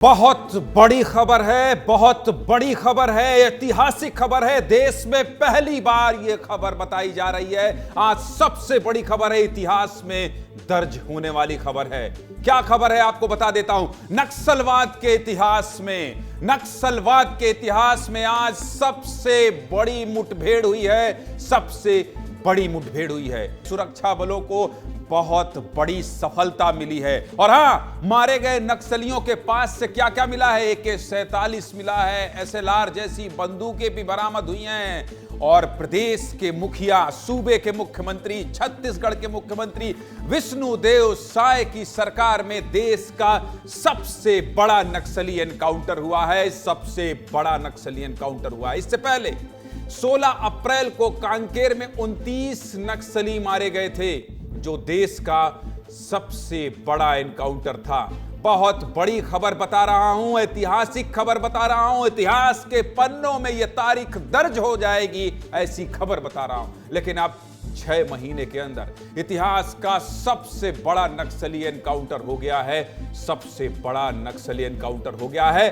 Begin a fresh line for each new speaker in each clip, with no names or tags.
बहुत बड़ी खबर है, बहुत बड़ी खबर है, ऐतिहासिक खबर है। देश में पहली बार यह खबर बताई जा रही है। आज सबसे बड़ी खबर है, इतिहास में दर्ज होने वाली खबर है। क्या खबर है आपको बता देता हूं। नक्सलवाद के इतिहास में आज सबसे बड़ी मुठभेड़ हुई है, सबसे बड़ी मुठभेड़ हुई है। सुरक्षा बलों को बहुत बड़ी सफलता मिली है। और हां, मारे गए नक्सलियों के पास से क्या क्या मिला है। AK-47 मिला है, SLR जैसी बंदूकें भी बरामद हुई हैं। और प्रदेश के मुखिया, सूबे के मुख्यमंत्री, छत्तीसगढ़ के मुख्यमंत्री विष्णुदेव साय की सरकार में देश का सबसे बड़ा नक्सली एनकाउंटर हुआ है। सबसे बड़ा नक्सली एनकाउंटर हुआ है। इससे पहले 16 अप्रैल को कांकेर में 29 नक्सली मारे गए थे, जो देश का सबसे बड़ा एनकाउंटर था। बहुत बड़ी खबर बता रहा हूं, ऐतिहासिक खबर बता रहा हूं। इतिहास के पन्नों में यह तारीख दर्ज हो जाएगी, ऐसी खबर बता रहा हूं। लेकिन अब 6 महीने के अंदर इतिहास का सबसे बड़ा नक्सली एनकाउंटर हो गया है। सबसे बड़ा नक्सली एनकाउंटर हो गया है।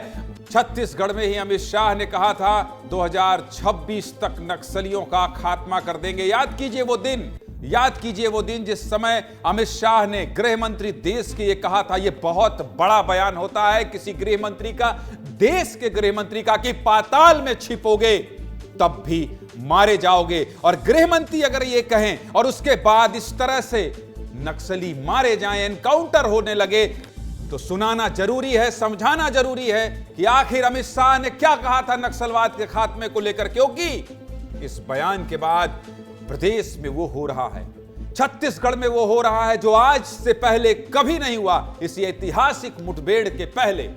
छत्तीसगढ़ में ही अमित शाह ने कहा था 2026 तक नक्सलियों का खात्मा कर देंगे। याद कीजिए वो दिन जिस समय अमित शाह ने, गृह मंत्री देश के, ये कहा था। ये बहुत बड़ा बयान होता है किसी गृह मंत्री का, देश के गृह मंत्री का, कि पाताल में छिपोगे तब भी मारे जाओगे। और गृह मंत्री अगर ये कहें और उसके बाद इस तरह से नक्सली मारे जाएं, एनकाउंटर होने लगे, तो सुनाना जरूरी है, समझाना जरूरी है कि आखिर अमित शाह ने क्या कहा था नक्सलवाद के खात्मे को लेकर। क्योंकि इस बयान के बाद प्रदेश में वो हो रहा है, छत्तीसगढ़ में वो हो रहा है जो आज से पहले कभी नहीं हुआ। इस ऐतिहासिक मुठभेड़ के पहले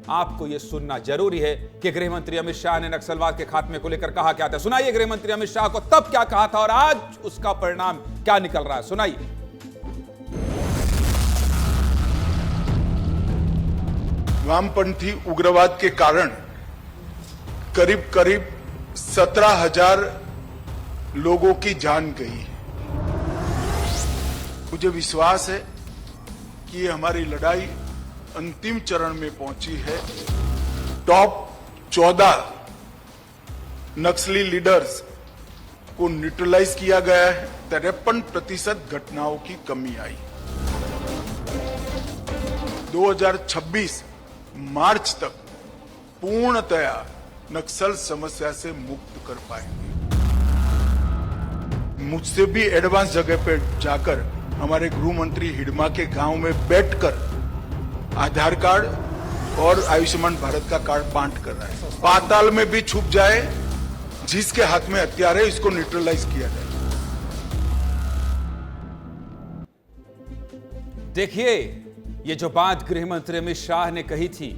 आपको यह सुनना जरूरी है कि गृह मंत्री अमित शाह ने नक्सलवाद के खात्मे को लेकर कहा क्या था। सुनाइए गृह मंत्री अमित शाह को तब क्या कहा था और आज उसका परिणाम क्या निकल रहा है। सुनाइए।
वामपंथी उग्रवाद के कारण करीब करीब 17,000 लोगों की जान गई है। मुझे विश्वास है कि ये हमारी लड़ाई अंतिम चरण में पहुंची है। टॉप 14 नक्सली लीडर्स को न्यूट्रलाइज किया गया है। 53% घटनाओं की कमी आई। 2026 मार्च तक पूर्णतया नक्सल समस्या से मुक्त कर पाएंगे। मुझसे भी एडवांस जगह पे जाकर हमारे गृह मंत्री हिडमा के गांव में बैठकर आधार कार्ड और आयुष्मान भारत का कार्ड बांट कर रहा है। पाताल में भी छुप जाए, जिसके हाथ में हथियार है, इसको न्यूट्रलाइज किया जाए।
देखिए, ये जो बात गृह मंत्री अमित शाह ने कही थी,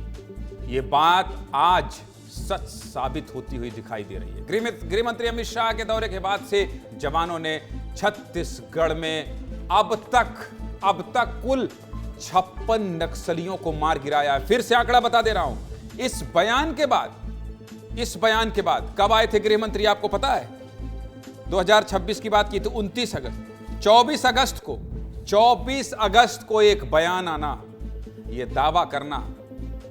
ये बात आज सच साबित होती हुई दिखाई दे रही है। गृह मंत्री अमित शाह के दौरे के बाद से जवानों ने छत्तीसगढ़ में अब तक कुल 56 नक्सलियों को मार गिराया है। फिर से आंकड़ा बता दे रहा हूं। इस बयान के बाद कब आए थे गृह मंत्री, आपको पता है? 2026 की बात की तो 29 अगस्त। 24 अगस्त को एक बयान आना, यह दावा करना,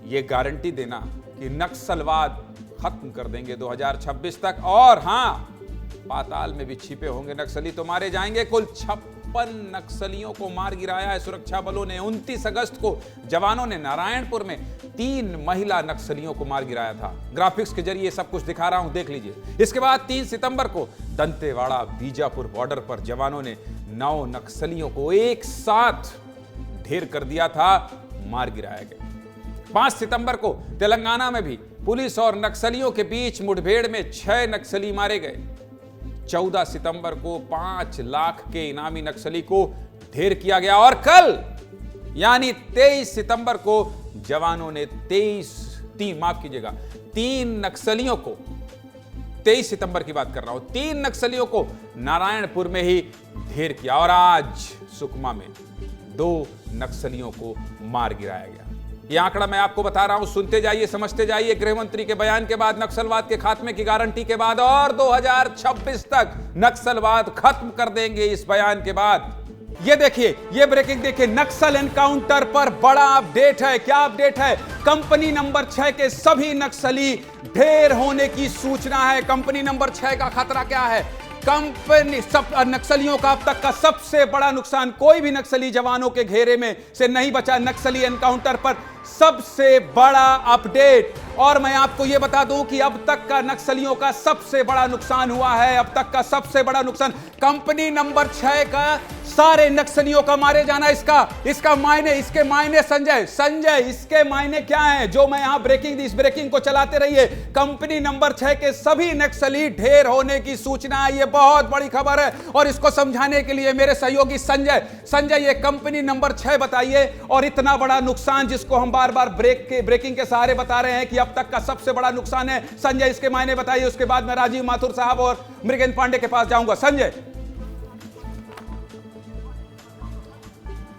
यह गारंटी देना कि नक्सलवाद खत्म कर देंगे 2026 तक। और हां, पाताल में भी छिपे होंगे नक्सली तो मारे जाएंगे। कुल 56 नक्सलियों को मार गिराया है सुरक्षा बलों ने। 29 अगस्त को जवानों ने नारायणपुर में 3 महिला नक्सलियों को मार गिराया था। ग्राफिक्स के जरिए सब कुछ दिखा रहा हूं, देख लीजिए। इसके बाद 3 सितंबर को दंतेवाड़ा बीजापुर बॉर्डर पर जवानों ने 9 नक्सलियों को एक साथ ढेर कर दिया था, मार गिराया गया। 5 सितंबर को तेलंगाना में भी पुलिस और नक्सलियों के बीच मुठभेड़ में 6 नक्सली मारे गए। 14 सितंबर को 5 लाख के इनामी नक्सली को ढेर किया गया। और कल यानी 23 सितंबर को जवानों ने 3 नक्सलियों को, 23 सितंबर की बात कर रहा हूं, 3 नक्सलियों को नारायणपुर में ही ढेर किया। और आज सुकमा में 2 नक्सलियों को मार गिराया गया। यह आंकड़ा मैं आपको बता रहा हूं, सुनते जाइए, समझते जाइए। गृह मंत्री के बयान के बाद, नक्सलवाद के खात्मे की गारंटी के बाद, और 2026 तक नक्सलवाद खत्म कर देंगे, इस बयान के बाद ये देखिए, ये ब्रेकिंग देखिए, नक्सल एनकाउंटर पर बड़ा अपडेट है। क्या अपडेट है? कंपनी नंबर 6 के सभी नक्सली ढेर होने की सूचना है। कंपनी नंबर 6 का खतरा क्या है? कंपनी सब नक्सलियों का अब तक का सबसे बड़ा नुकसान, कोई भी नक्सली जवानों के घेरे में से नहीं बचा। नक्सली एनकाउंटर पर सबसे बड़ा अपडेट। और मैं आपको यह बता दूं कि अब तक का नक्सलियों का सबसे बड़ा नुकसान हुआ है। अब तक का सबसे बड़ा नुकसान कंपनी नंबर 6 का सारे नक्सलियों का मारे जाना। इसका मायने, इसके मायने संजय इसके मायने क्या है? जो मैं यहां ब्रेकिंग दी, इस ब्रेकिंग को चलाते रहिए। कंपनी नंबर 6 के सभी नक्सली ढेर होने की सूचना है। यह बहुत बड़ी खबर है और इसको समझाने के लिए मेरे सहयोगी संजय ये कंपनी नंबर 6 बताइए। और इतना बड़ा नुकसान जिसको हम बार बार ब्रेकिंग के सहारे बता रहे हैं कि अब तक का सबसे बड़ा नुकसान है, संजय इसके मायने बताइए। उसके बाद मैं राजीव माथुर साहब और मृगेंद्र पांडे के पास जाऊंगा। संजय,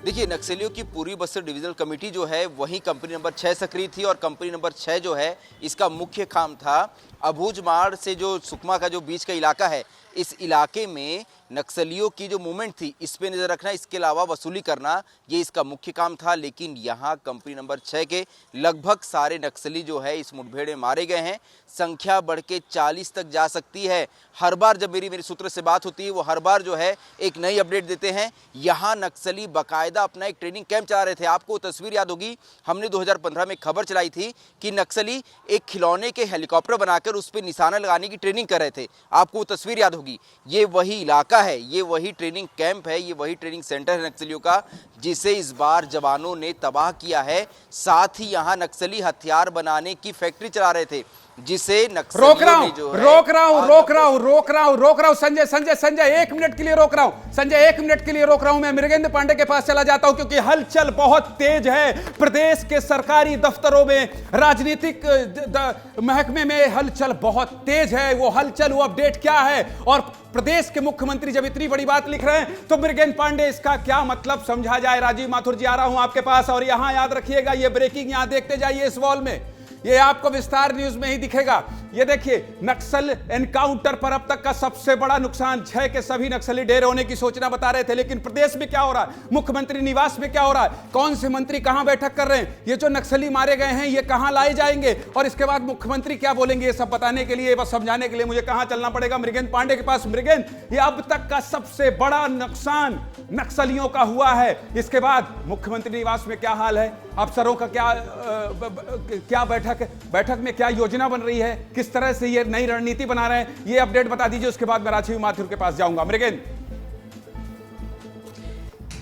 देखिए, नक्सलियों की पूर्वी बस्तर डिविजनल कमेटी जो है वही कंपनी नंबर 6 सक्रिय थी और कंपनी नंबर 6 जो है इसका मुख्य काम था अबूझमाड़ से जो सुकमा का जो बीच का इलाका है, इस इलाके में नक्सलियों की जो मूवमेंट थी इस पे नज़र रखना, इसके अलावा वसूली करना, ये इसका मुख्य काम था। लेकिन यहाँ कंपनी नंबर 6 के लगभग सारे नक्सली जो है इस मुठभेड़ में मारे गए हैं। संख्या बढ़ के 40 तक जा सकती है। हर बार जब मेरी सूत्र से बात होती है वो हर बार जो है एक नई अपडेट देते हैं। यहाँ नक्सली बाकायदा अपना एक ट्रेनिंग कैंप चला रहे थे। आपको तस्वीर याद होगी, हमने 2015 में खबर चलाई थी कि नक्सली एक खिलौने के हेलीकॉप्टर बनाकर उस पर निशाना लगाने की ट्रेनिंग कर रहे थे। आपको वो तस्वीर याद होगी। ये वही इलाका है, ये वही ट्रेनिंग कैंप है, ये वही ट्रेनिंग सेंटर है नक्सलियों का, जिसे इस बार जवानों ने तबाह किया है। साथ ही यहाँ नक्सली हथियार बनाने की फैक्ट्री चला रहे थे, जिसे
रोक रहा हूं संजय 1 मिनट के लिए रोक रहा हूं। संजय 1 मिनट के लिए रोक रहा हूं। मैं मृगेंद्र पांडे के पास चला जाता हूं क्योंकि हलचल बहुत तेज है प्रदेश के सरकारी दफ्तरों में, राजनीतिक महकमे में हलचल बहुत तेज है। वो हलचल, वो अपडेट क्या है? और प्रदेश के मुख्यमंत्री जब इतनी बड़ी बात लिख रहे हैं तो मृगेंद्र पांडे इसका क्या मतलब समझा जाए? राजीव माथुर जी, आ रहा हूं आपके पास। और यहां याद रखिएगा, ये ब्रेकिंग यहां देखते जाइए इस वॉल में, ये आपको विस्तार न्यूज में ही दिखेगा। ये देखिए, नक्सल एनकाउंटर पर अब तक का सबसे बड़ा नुकसान, 6 के सभी नक्सली ढेर होने की सूचना बता रहे थे। लेकिन प्रदेश में क्या हो रहा है? मुख्यमंत्री निवास में क्या हो रहा है? कौन से मंत्री कहां बैठक कर रहे हैं? ये जो नक्सली मारे गए हैं ये कहां लाए जाएंगे? और इसके बाद मुख्यमंत्री क्या बोलेंगे? ये सब बताने के लिए, बस समझाने के लिए मुझे कहां चलना पड़ेगा? मृगेंद्र पांडे के पास। मृगेंद्र, ये अब तक का सबसे बड़ा नुकसान नक्सलियों का हुआ है। इसके बाद मुख्यमंत्री निवास में क्या हाल है? अफसरों का क्या बैठक में क्या योजना बन रही है? किस तरह से ये नई रणनीति बना रहे हैं? ये अपडेट बता दीजिए। उसके बाद मैं राजीव माथुर के पास जाऊंगा। मृगेंद्र,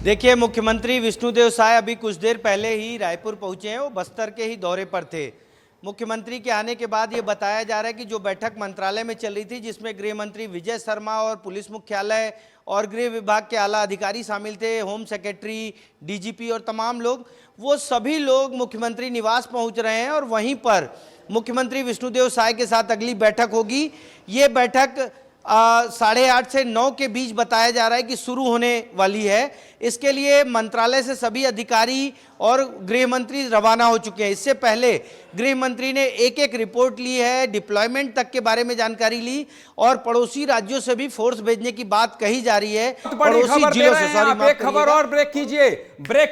देखिए, मुख्यमंत्री विष्णुदेव साय अभी कुछ देर पहले ही रायपुर पहुंचे हैं। वो बस्तर के ही दौरे पर थे। मुख्यमंत्री के आने के बाद ये बताया जा रहा है कि जो बैठक मंत्रालय में चल रही थी, जिसमें गृह मंत्री विजय शर्मा और पुलिस मुख्यालय और गृह विभाग के आला अधिकारी शामिल थे, होम सेक्रेटरी, डीजीपी और तमाम लोग, वो सभी लोग मुख्यमंत्री निवास पहुंच रहे हैं। और वहीं पर मुख्यमंत्री विष्णुदेव साय के साथ अगली बैठक होगी। ये बैठक 8:30 से 9 के बीच बताया जा रहा है कि शुरू होने वाली है। इसके लिए मंत्रालय से सभी अधिकारी और गृह मंत्री रवाना हो चुके हैं। इससे पहले गृह मंत्री ने एक रिपोर्ट ली है, डिप्लॉयमेंट तक के बारे में जानकारी ली और पड़ोसी राज्यों से भी फोर्स भेजने की बात कही जा रही है।
पड़ोसी जिलों से, सॉरी, एक खबर और ब्रेक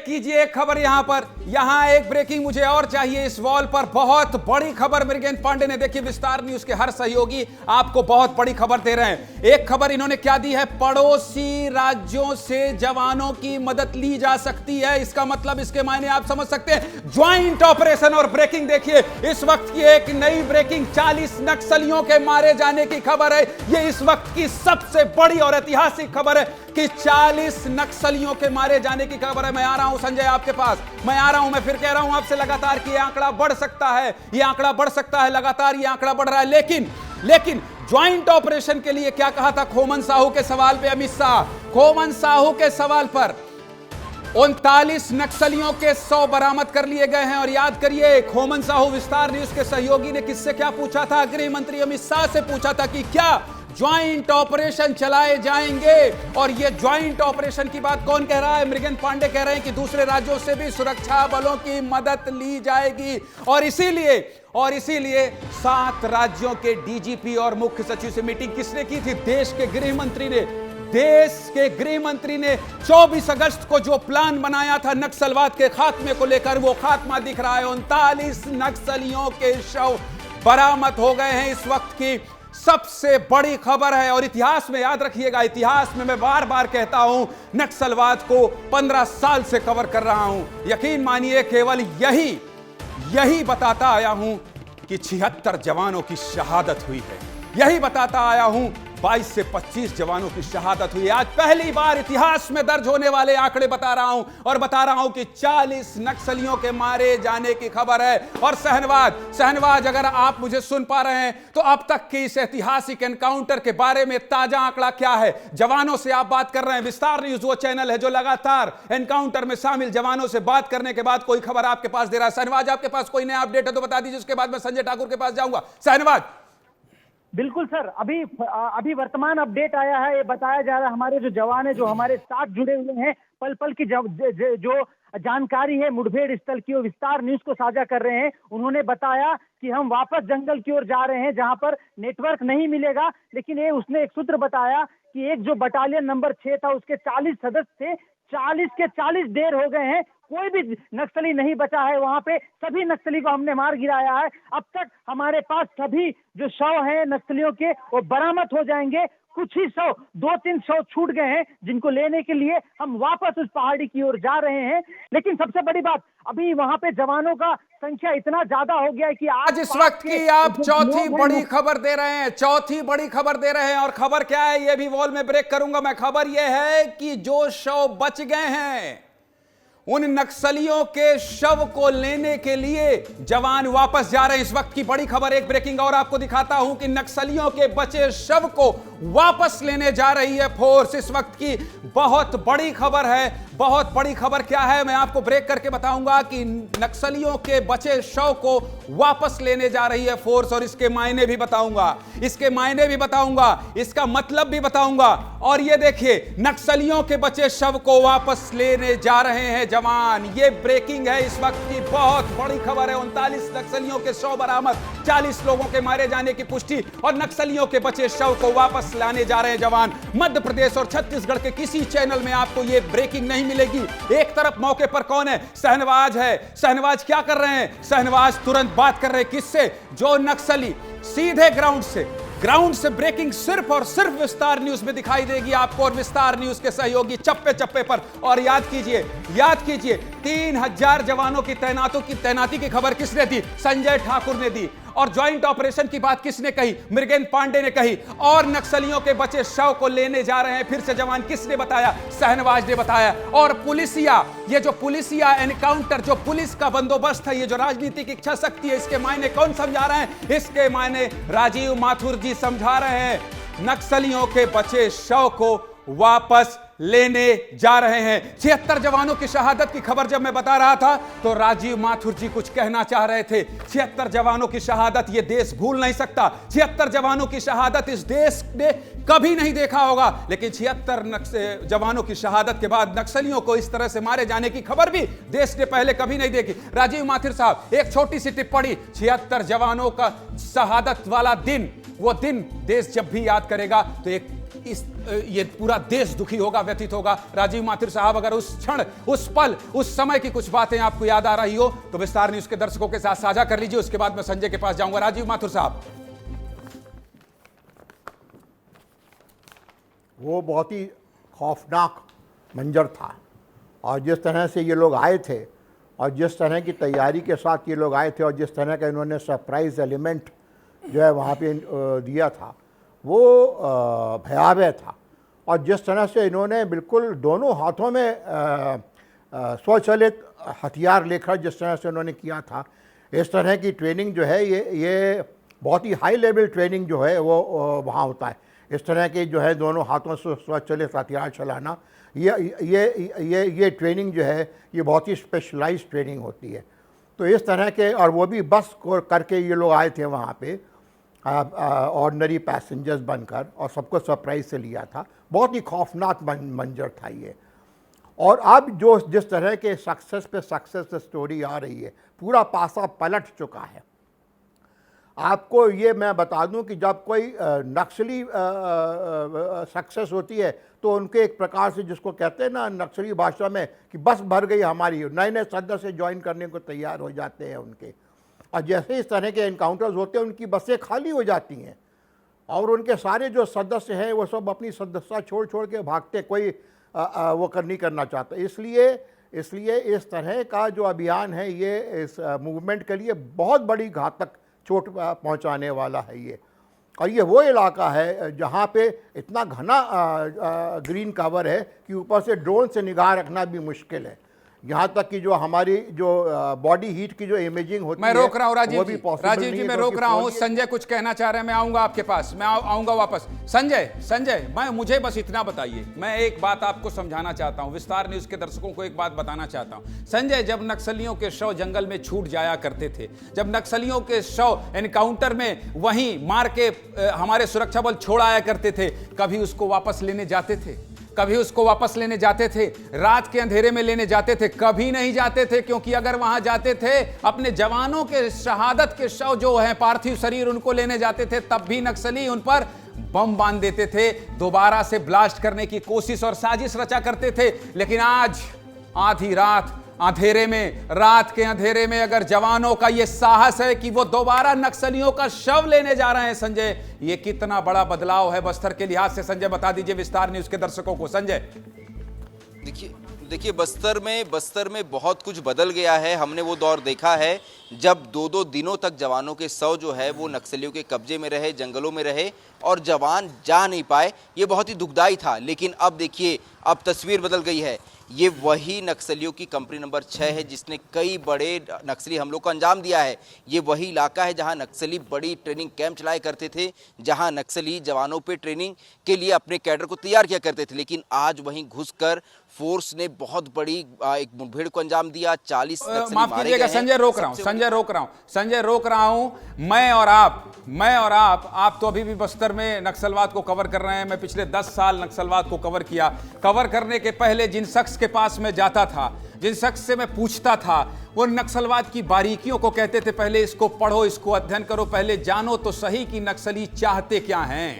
कीजिए एक खबर यहां पर, यहां एक ब्रेकिंग मुझे और चाहिए इस वॉल पर। बहुत बड़ी खबर मृगेंद्र पांडे ने, देखिए विस्तार न्यूज के हर सहयोगी आपको बहुत बड़ी खबर दे रहे हैं। एक खबर इन्होंने क्या दी है? पड़ोसी राज्यों से जवानों की मदद ली जा सकती है। इसका मतलब, इसके मायने आप समझ सकते हैं, ज्वाइंट ऑपरेशन। और ब्रेकिंग देखिए, इस वक्त की एक नई ब्रेकिंग, 40 नक्सलियों के मारे जाने की खबर है। यह इस वक्त की सबसे बड़ी और ऐतिहासिक खबर है कि 40 नक्सलियों के मारे जाने की खबर है। मैं आ रहा हूं संजय आपके पास, मैं आ रहा हूं। मैं फिर कह रहा हूं आपसे लगातार कि यह आंकड़ा बढ़ सकता है, यह आंकड़ा बढ़ सकता है, लगातार यह आंकड़ा बढ़ रहा है। लेकिन ज्वाइंट ऑपरेशन के लिए क्या कहा था खोमन साहू के सवाल पे अमित शाह? खोमन साहू के सवाल पर 39 नक्सलियों के 100 बरामद कर लिए गए हैं। और याद करिए, खोमन साहू विस्तार न्यूज के सहयोगी ने किससे क्या पूछा था? गृह मंत्री अमित शाह से पूछा था कि क्या ज्वाइंट ऑपरेशन चलाए जाएंगे। और ये ज्वाइंट ऑपरेशन की बात कौन कह रहा है? मृगेंद्र पांडे कह रहे हैं कि दूसरे राज्यों से भी सुरक्षा बलों की मदद ली जाएगी। और इसीलिए 7 राज्यों के डीजीपी और मुख्य सचिव से मीटिंग किसने की थी? देश के गृह मंत्री ने। देश के गृह मंत्री ने 24 अगस्त को जो प्लान बनाया था नक्सलवाद के खात्मे को लेकर, वो खात्मा दिख रहा है। 39 नक्सलियों के शव बरामद हो गए हैं। इस वक्त की सबसे बड़ी खबर है। और इतिहास में याद रखिएगा, इतिहास में मैं बार बार कहता हूं, नक्सलवाद को 15 साल से कवर कर रहा हूं। यकीन मानिए, केवल यही बताता आया हूं कि 76 जवानों की शहादत हुई है। यही बताता आया हूं 22 से 25 जवानों की शहादत हुई। आज पहली बार इतिहास में दर्ज होने वाले आंकड़े बता रहा हूं, और बता रहा हूं कि 40 नक्सलियों के मारे जाने की खबर है। और शहनवाज, अगर आप मुझे सुन पा रहे हैं तो अब तक के इस ऐतिहासिक एनकाउंटर के बारे में ताजा आंकड़ा क्या है? जवानों से आप बात कर रहे हैं। विस्तार न्यूज वो चैनल है जो लगातार एनकाउंटर में शामिल जवानों से बात करने के बाद कोई खबर आपके पास दे रहा है। शहनवाज, आपके पास कोई नया अपडेट है तो बता दीजिए, उसके बाद मैं संजय ठाकुर के पास जाऊंगा। शहनवाज।
बिल्कुल सर, अभी वर्तमान अपडेट आया है। ये बताया जा रहा है हमारे जो जवान है, जो हमारे साथ जुड़े हुए हैं, पल पल की जो जानकारी है मुठभेड़ स्थल की, वो विस्तार न्यूज को साझा कर रहे हैं। उन्होंने बताया कि हम वापस जंगल की ओर जा रहे हैं, जहां पर नेटवर्क नहीं मिलेगा। लेकिन उसने एक सूत्र बताया कि एक जो बटालियन नंबर 6 था, उसके 40 सदस्य थे, 40 के 40 ढेर हो गए हैं। कोई भी नक्सली नहीं बचा है वहां पे। सभी नक्सली को हमने मार गिराया है। अब तक हमारे पास सभी जो शव हैं नक्सलियों के, वो बरामद हो जाएंगे। कुछ ही शव, 2-3 शव छूट गए हैं, जिनको लेने के लिए हम वापस उस पहाड़ी की ओर जा रहे हैं। लेकिन सबसे बड़ी बात, अभी वहां पे जवानों का संख्या इतना ज्यादा हो गया है कि
आज इस वक्त की आप चौथी बड़ी खबर दे रहे हैं। चौथी बड़ी खबर दे रहे हैं। और खबर क्या है, ये भी वॉल में ब्रेक करूंगा मैं। खबर यह है कि जो शव बच गए हैं, उन नक्सलियों के शव को लेने के लिए जवान वापस जा रहे हैं। इस वक्त की बड़ी खबर, एक ब्रेकिंग और आपको दिखाता हूं कि नक्सलियों के बचे शव को वापस लेने जा रही है फोर्स। इस वक्त की बहुत बड़ी खबर है। बहुत बड़ी खबर क्या है, मैं आपको ब्रेक करके बताऊंगा कि नक्सलियों के बचे शव को वापस लेने जा रही है फोर्स। और इसके मायने भी बताऊंगा, इसका मतलब भी बताऊंगा। और ये देखिए, नक्सलियों के बचे शव को वापस लेने जा रहे हैं जवान। ये ब्रेकिंग है, इस वक्त की बहुत बड़ी खबर है। 39 नक्सलियों के शव बरामद, 40 लोगों के मारे जाने की पुष्टि, और नक्सलियों के बचे शव को वापस लाने जा रहे हैं जवान। मध्य प्रदेश और छत्तीसगढ़ के किसी चैनल में आपको यह ब्रेकिंग नहीं मिलेगी। एक तरफ मौके पर कौन है? शहनवाज है। शहनवाज क्या कर रहे हैं? शहनवाज तुरंत बात कर रहे हैं किससे? जो नक्सली सीधे ग्राउंड से ब्रेकिंग सिर्फ और सिर्फ विस्तार न्यूज में दिखाई देगी आपको, और विस्तार न्यूज के सहयोगी चप्पे चप्पे पर। और याद कीजिए 3000 जवानों की तैनाती की खबर किसने दी? संजय ठाकुर ने दी। और ज्वाइंट ऑपरेशन की बात किसने कही? मृगेंद्र पांडे ने कही। और नक्सलियों के बचे शव को लेने जा रहे हैं फिर से जवान, किसने बताया? शहनवाज ने बताया। और ये जो पुलिसिया एनकाउंटर, जो पुलिस का बंदोबस्त है, ये जो राजनीतिक इच्छा शक्ति है, इसके मायने कौन समझा रहे हैं? इसके मायने राजीव माथुर जी समझा रहे हैं। नक्सलियों के बचे शव को वापस लेने जा रहे हैं। 76 जवानों की शहादत की खबर जब मैं बता रहा था तो राजीव माथुर जी कुछ कहना चाह रहे थे। 76 जवानों की शहादत ये देश भूल नहीं सकता। 76 जवानों की शहादत इस देश ने कभी नहीं देखा होगा। लेकिन 76 जवानों की शहादत के बाद नक्सलियों को इस तरह से मारे जाने की खबर भी देश ने पहले कभी नहीं देखी। राजीव माथुर साहब, एक छोटी सी टिप्पणी, 76 जवानों का शहादत वाला दिन, वो दिन देश जब भी याद करेगा तो ये पूरा देश दुखी होगा, व्यथित होगा। राजीव माथुर साहब, अगर उस क्षण, उस पल, उस समय की कुछ बातें आपको याद आ रही हो तो विस्तार न्यूज के दर्शकों के साथ साझा कर लीजिए। उसके बाद मैं संजय के पास जाऊंगा। राजीव माथुर साहब,
वो बहुत ही खौफनाक मंजर था। और जिस तरह से ये लोग आए थे, और जिस तरह की तैयारी के साथ ये लोग आए थे, और जिस तरह का इन्होंने सरप्राइज एलिमेंट जो है वहाँ पे दिया था, वो भयावह था। और जिस तरह से इन्होंने बिल्कुल दोनों हाथों में स्वचालित हथियार लेकर जिस तरह से उन्होंने किया था, इस तरह की ट्रेनिंग जो है ये बहुत ही हाई लेवल ट्रेनिंग जो है वो वहाँ होता है। इस तरह के जो है दोनों हाथों से स्वचालित हथियार चलाना, ये ट्रेनिंग जो है ये बहुत ही स्पेशलाइज्ड ट्रेनिंग होती है। तो इस तरह के, और वो भी बस को करके ये लोग आए थे वहाँ पे ऑर्डिनरी पैसेंजर्स बनकर, और सबको सरप्राइज से लिया था। बहुत ही खौफनाक मंजर था ये। और अब जो जिस तरह के सक्सेस पे सक्सेस स्टोरी आ रही है, पूरा पासा पलट चुका है। आपको ये मैं बता दूं कि जब कोई नक्सली सक्सेस होती है तो उनके एक प्रकार से, जिसको कहते हैं ना नक्सली भाषा में, कि बस भर गई हमारी, नए नए सदस्य ज्वाइन करने को तैयार हो जाते हैं उनके। और जैसे इस तरह के एनकाउंटर्स होते हैं उनकी बसें खाली हो जाती हैं और उनके सारे जो सदस्य हैं वो सब अपनी सदस्यता छोड़ छोड़ के भागते, कोई वो नहीं करना चाहता। इसलिए इस तरह का जो अभियान है ये इस मूवमेंट के लिए बहुत बड़ी घातक चोट पहुंचाने वाला है ये। और ये वो इलाका है जहाँ पे इतना घना ग्रीन कवर है कि ऊपर से ड्रोन से निगाह रखना भी मुश्किल है। यहाँ तक कि जो हमारी जो बॉडी हीट की जो इमेजिंग होती है,
मैं रोक रहा हूँ राजीव
वो
जी,
भी possible
राजीव
नहीं
जी
है,
मैं
क्योंकि
रोक रहा हूँ।
फोन-
संजय कुछ कहना चाह रहे हैं, मैं आऊंगा आपके पास, मैं आऊंगा वापस। संजय मुझे बस इतना बताइए, मैं एक बात आपको समझाना चाहता हूँ, विस्तार न्यूज के दर्शकों को एक बात बताना चाहता हूँ। संजय, जब नक्सलियों के शव जंगल में छूट जाया करते थे, जब नक्सलियों के शव एनकाउंटर में वहीं मार के हमारे सुरक्षा बल छोड़ आया करते थे, कभी उसको वापस लेने जाते थे? कभी उसको वापस लेने जाते थे? रात के अंधेरे में लेने जाते थे? कभी नहीं जाते थे, क्योंकि अगर वहां जाते थे अपने जवानों के शहादत के शव जो है, पार्थिव शरीर, उनको लेने जाते थे, तब भी नक्सली उन पर बम बांध देते थे, दोबारा से ब्लास्ट करने की कोशिश और साजिश रचा करते थे। लेकिन आज आधी रात अंधेरे में, रात के अंधेरे में अगर जवानों का यह साहस है कि वो दोबारा नक्सलियों का शव लेने जा रहे हैं, संजय, ये कितना बड़ा बदलाव है बस्तर के लिहाज से? संजय बता दीजिए विस्तार न्यूज के दर्शकों को। संजय,
देखिए बस्तर में बहुत कुछ बदल गया है। हमने वो दौर देखा है जब 2-2 दिनों तक जवानों के शव जो है वो नक्सलियों के कब्जे में रहे, जंगलों में रहे और जवान जा नहीं पाए। ये बहुत ही दुखदाई था। लेकिन अब देखिए, अब तस्वीर बदल गई है। ये वही नक्सलियों की कंपनी नंबर 6 है जिसने कई बड़े नक्सली हमलों को अंजाम दिया है। ये वही इलाका है जहां नक्सली बड़ी ट्रेनिंग कैंप चलाया करते थे, जहां नक्सली जवानों पे ट्रेनिंग के लिए अपने कैडर को तैयार किया करते थे। लेकिन आज वहीं घुसकर फोर्स ने बहुत बड़ी एक मुठभेड़ को अंजाम दिया। 40 नक्सली
माफ
मारे
कीजिएगा
गए हैं।
संजय, रोक रहा हूं। मैं और आप तो अभी भी बस्तर में नक्सलवाद को कवर कर रहे हैं। मैं पिछले 10 साल नक्सलवाद को कवर किया। कवर करने के पहले जिन शख्स के पास मैं जाता था, जिन शख्स से मैं पूछता था, वो नक्सलवाद की बारीकियों को कहते थे, पहले इसको पढ़ो, इसको अध्ययन करो, पहले जानो तो सही कि नक्सली चाहते क्या हैं,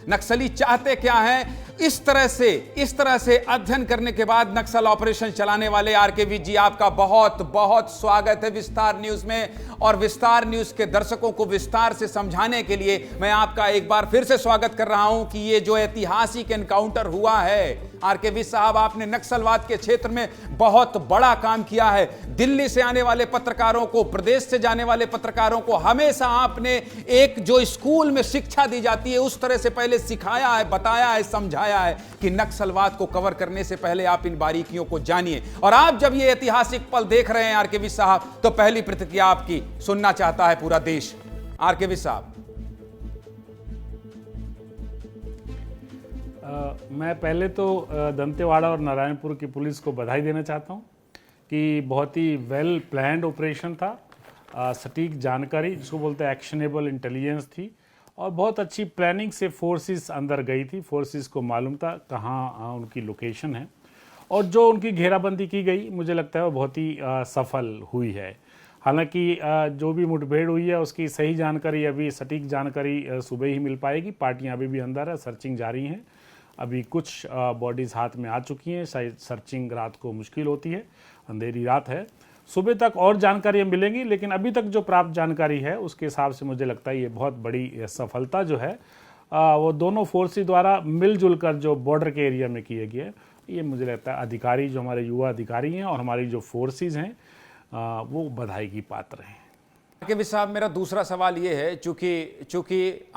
नक्सली चाहते क्या हैं। इस तरह से अध्ययन करने के बाद नक्सल ऑपरेशन चलाने वाले आरकेवी जी, आपका बहुत बहुत स्वागत है विस्तार न्यूज में। और विस्तार न्यूज के दर्शकों को विस्तार से समझाने के लिए मैं आपका एक बार फिर से स्वागत कर रहा हूं कि ये जो ऐतिहासिक एनकाउंटर हुआ है, आरकेवी साहब, आपने नक्सलवाद के क्षेत्र में बहुत बड़ा काम किया है। दिल्ली से आने वाले पत्रकारों को, प्रदेश से जाने वाले पत्रकारों को हमेशा आपने एक जो स्कूल में शिक्षा दी जाती है उस तरह से पहले सिखाया है, बताया है, समझाया है कि नक्सलवाद को कवर करने से पहले आप इन बारीकियों को जानिए। और आप जब ये ऐतिहासिक पल देख रहे हैं आरकेवी साहब, तो पहली प्रतिक्रिया आपकी सुनना चाहता है पूरा देश। आरकेवी साहब,
मैं पहले तो दंतेवाड़ा और नारायणपुर की पुलिस को बधाई देना चाहता हूं कि बहुत ही वेल प्लान्ड ऑपरेशन था। सटीक जानकारी, जिसको बोलते हैं एक्शनेबल इंटेलिजेंस थी, और बहुत अच्छी प्लानिंग से फोर्सेस अंदर गई थी। फोर्सेस को मालूम था कहाँ उनकी लोकेशन है, और जो उनकी घेराबंदी की गई, मुझे लगता है वो बहुत ही सफल हुई है। हालांकि जो भी मुठभेड़ हुई है उसकी सही जानकारी, अभी सटीक जानकारी सुबह ही मिल पाएगी। पार्टियां अभी भी अंदर है, सर्चिंग जारी है। अभी कुछ बॉडीज़ हाथ में आ चुकी हैं। शायद सर्चिंग रात को मुश्किल होती है, अंधेरी रात है, सुबह तक और जानकारियाँ मिलेंगी। लेकिन अभी तक जो प्राप्त जानकारी है उसके हिसाब से मुझे लगता है ये बहुत बड़ी सफलता जो है वो दोनों फोर्सेस द्वारा मिलजुल कर जो बॉर्डर के एरिया में किए गए, ये मुझे लगता है अधिकारी, जो हमारे युवा अधिकारी हैं और हमारी जो फोर्सेस हैं, वो बधाई की पात्र हैं।
आरकेवी साहब, मेरा दूसरा सवाल ये है, चूंकि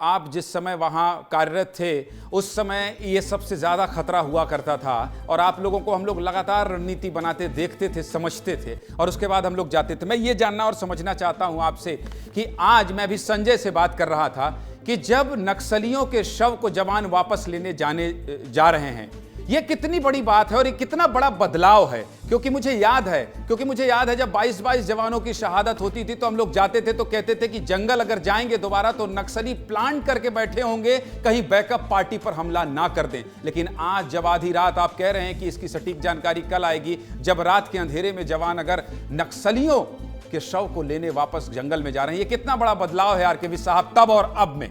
आप जिस समय वहाँ कार्यरत थे उस समय ये सबसे ज़्यादा खतरा हुआ करता था, और आप लोगों को हम लोग लगातार रणनीति बनाते देखते थे, समझते थे, और उसके बाद हम लोग जाते थे। मैं ये जानना और समझना चाहता हूँ आपसे कि आज मैं भी संजय से बात कर रहा था कि जब नक्सलियों के शव को जवान वापस लेने जा रहे हैं, ये कितनी बड़ी बात है और ये कितना बड़ा बदलाव है। क्योंकि मुझे याद है जब 22 जवानों की शहादत होती थी तो हम लोग जाते थे तो कहते थे कि जंगल अगर जाएंगे दोबारा तो नक्सली प्लान करके बैठे होंगे, कहीं बैकअप पार्टी पर हमला ना कर दें। लेकिन आज जब आधी रात, आप कह रहे हैं कि इसकी सटीक जानकारी कल आएगी, जब रात के अंधेरे में जवान अगर नक्सलियों के शव को लेने वापस जंगल में जा रहे हैं। ये कितना बड़ा बदलाव है आरकेवी साहब तब और अब में?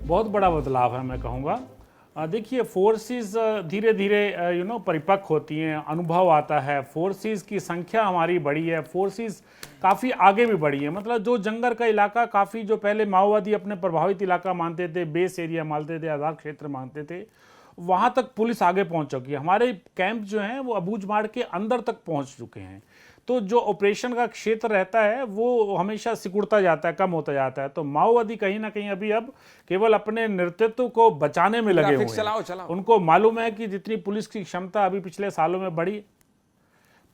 बहुत बड़ा बदलाव है मैं कहूँगा। देखिए फोर्सेस धीरे धीरे परिपक्व होती हैं, अनुभव आता है, फोर्सेस की संख्या हमारी बढ़ी है, फोर्सेस काफ़ी आगे भी बढ़ी है। मतलब जो जंगल का इलाका काफ़ी, जो पहले माओवादी अपने प्रभावित इलाका मानते थे, बेस एरिया मानते थे, आज़ाद क्षेत्र मानते थे, वहाँ तक पुलिस आगे पहुँच चुकी है। हमारे कैंप जो हैं वो अबूझमाड़ के अंदर तक पहुँच चुके हैं। तो जो ऑपरेशन का क्षेत्र रहता है वो हमेशा सिकुड़ता जाता है, कम होता जाता है। तो माओवादी कहीं ना कहीं अभी अब केवल अपने नेतृत्व को बचाने में लगे हुए हैं। उनको मालूम है कि जितनी पुलिस की क्षमता अभी पिछले सालों में बढ़ी,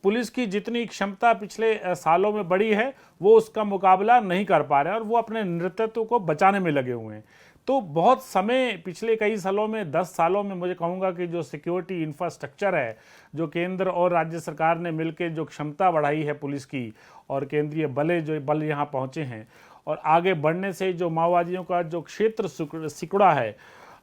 पुलिस की जितनी क्षमता पिछले सालों में बढ़ी है वो उसका मुकाबला नहीं कर पा रहे हैं और वो अपने नेतृत्व को बचाने में लगे हुए हैं। तो बहुत समय पिछले कई सालों में, 10 सालों में मुझे कहूँगा कि जो सिक्योरिटी इंफ्रास्ट्रक्चर है, जो केंद्र और राज्य सरकार ने मिलकर जो क्षमता बढ़ाई है पुलिस की, और केंद्रीय बल यहाँ पहुँचे हैं, और आगे बढ़ने से जो माओवादियों का जो क्षेत्र सिकुड़ा है,